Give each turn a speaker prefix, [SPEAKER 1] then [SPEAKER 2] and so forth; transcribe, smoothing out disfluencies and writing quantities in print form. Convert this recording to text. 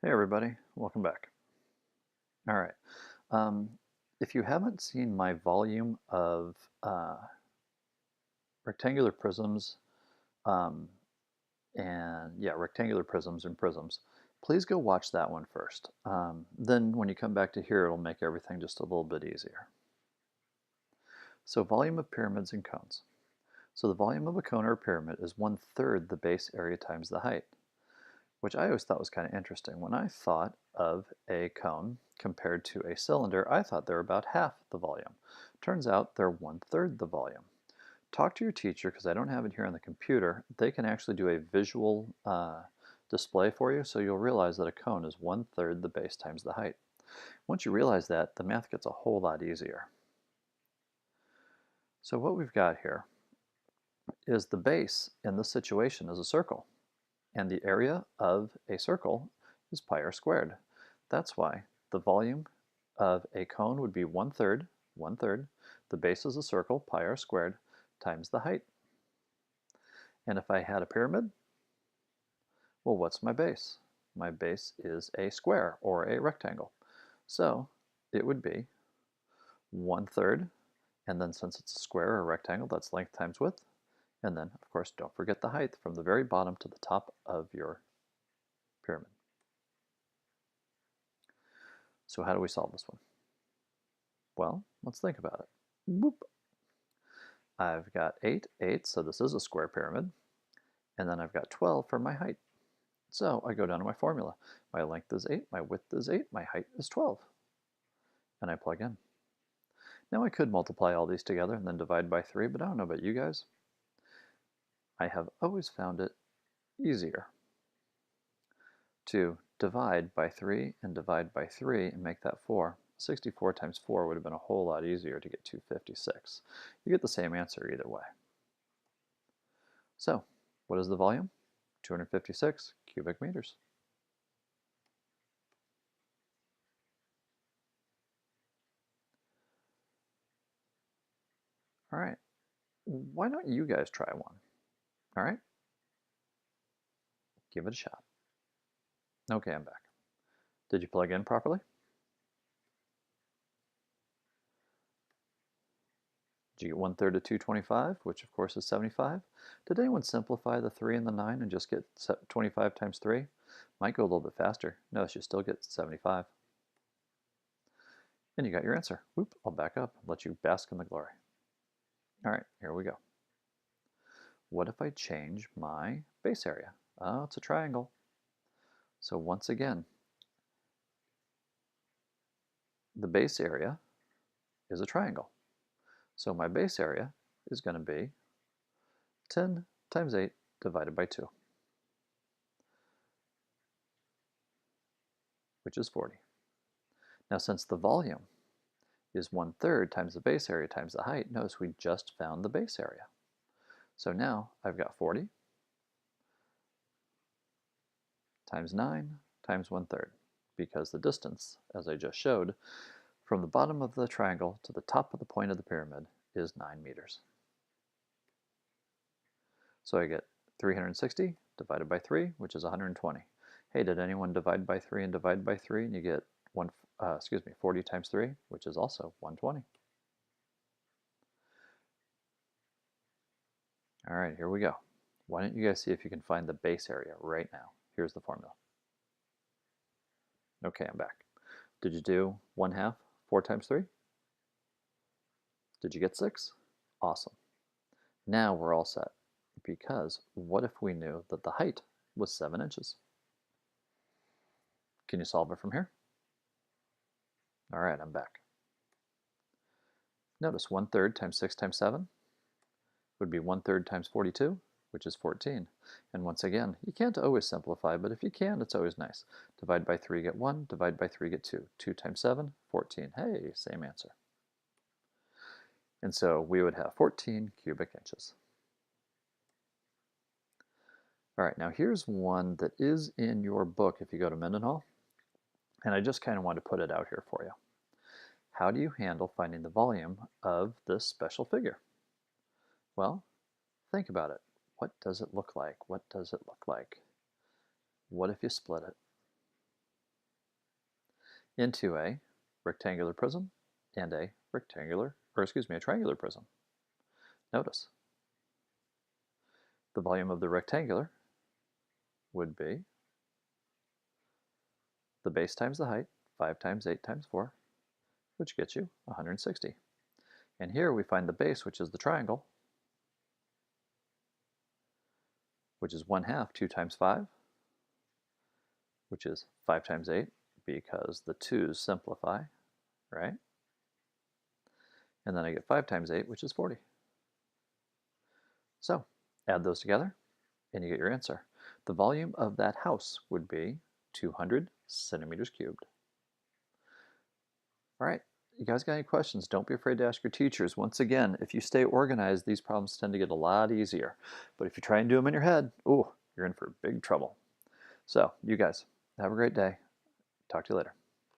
[SPEAKER 1] Hey everybody, welcome back. All right. Um, if you haven't seen my volume of rectangular prisms, um, rectangular prisms and prisms, please go watch that one first. Then when you come back to here, it'll make everything just a little bit easier. So volume of pyramids and cones. So the volume of a cone or a pyramid is 1/3 the base area times the height, which I always thought was kind of interesting. When I thought of a cone compared to a cylinder, I thought they were about half the volume. Turns out they're 1/3 the volume. Talk to your teacher, because I don't have it here on the computer. They can actually do a visual display for you, so you'll realize that a cone is 1/3 the base times the height. Once you realize that, the math gets a whole lot easier. So what we've got here is the base in this situation is a circle, and the area of a circle is pi r squared. That's why the volume of a cone would be 1/3, the base is a circle, pi r squared, times the height. And if I had a pyramid, well, what's my base? My base is a square or a rectangle. So it would be 1/3, and then since it's a square or a rectangle, that's length times width. And then, of course, don't forget the height from the very bottom to the top of your pyramid. So how do we solve this one? Well, let's think about it. Boop. I've got 8, 8, so this is a square pyramid. And then I've got 12 for my height. So I go down to my formula. My length is 8, my width is 8, my height is 12. And I plug in. Now I could multiply all these together and then divide by 3, but I don't know about you guys. I have always found it easier to divide by 3 and divide by 3 and make that 4. 64 times 4 would have been a whole lot easier to get 256. You get the same answer either way. So, what is the volume? 256 cubic meters. All right, why don't you guys try one? All right, give it a shot. Okay, I'm back. Did you plug in properly? Did you get 1/3 of 225, which of course is 75? Did anyone simplify the 3 and the 9 and just get 25 times 3? Might go a little bit faster. Notice you still get 75. And you got your answer. Whoop, I'll back up and let you bask in the glory. All right, here we go. What if I change my base area? Oh, it's a triangle. So once again, the base area is a triangle. So my base area is going to be 10 times 8 divided by 2, which is 40. Now since the volume is 1/3 times the base area times the height, notice we just found the base area. So now I've got 40 times 9 times 1/3, because the distance, as I just showed, from the bottom of the triangle to the top of the point of the pyramid is 9 meters. So I get 360 divided by 3, which is 120. Hey, did anyone divide by 3 and divide by 3 and you get 40 times 3, which is also 120. All right, here we go. Why don't you guys see if you can find the base area right now? Here's the formula. Okay, I'm back. Did you do 1/2, 4 times 3? Did you get 6? Awesome. Now we're all set, because what if we knew that the height was 7 inches? Can you solve it from here? All right, I'm back. Notice 1/3 times 6 times 7 would be 1/3 times 42, which is 14. And once again, you can't always simplify, but if you can, it's always nice. Divide by 3, get 1. Divide by 3, get 2. 2 times 7, 14. Hey, same answer. And so we would have 14 cubic inches. All right, now here's one that is in your book if you go to Mendenhall, and I just kind of want to put it out here for you. How do you handle finding the volume of this special figure? Well, think about it. What does it look like? What does it look like? What if you split it? into a rectangular prism and a triangular prism. Notice, the volume of the rectangular would be the base times the height, 5 times 8 times 4, which gets you 160. And here we find the base, which is the triangle, which is 1/2, 2 times 5, which is 5 times 8, because the 2's simplify, right? And then I get 5 times 8, which is 40. So add those together, and you get your answer. The volume of that house would be 200 centimeters cubed. All right, you guys got any questions? Don't be afraid to ask your teachers. Once again, if you stay organized, these problems tend to get a lot easier. But if you try and do them in your head, ooh, you're in for big trouble. So you guys, have a great day. Talk to you later.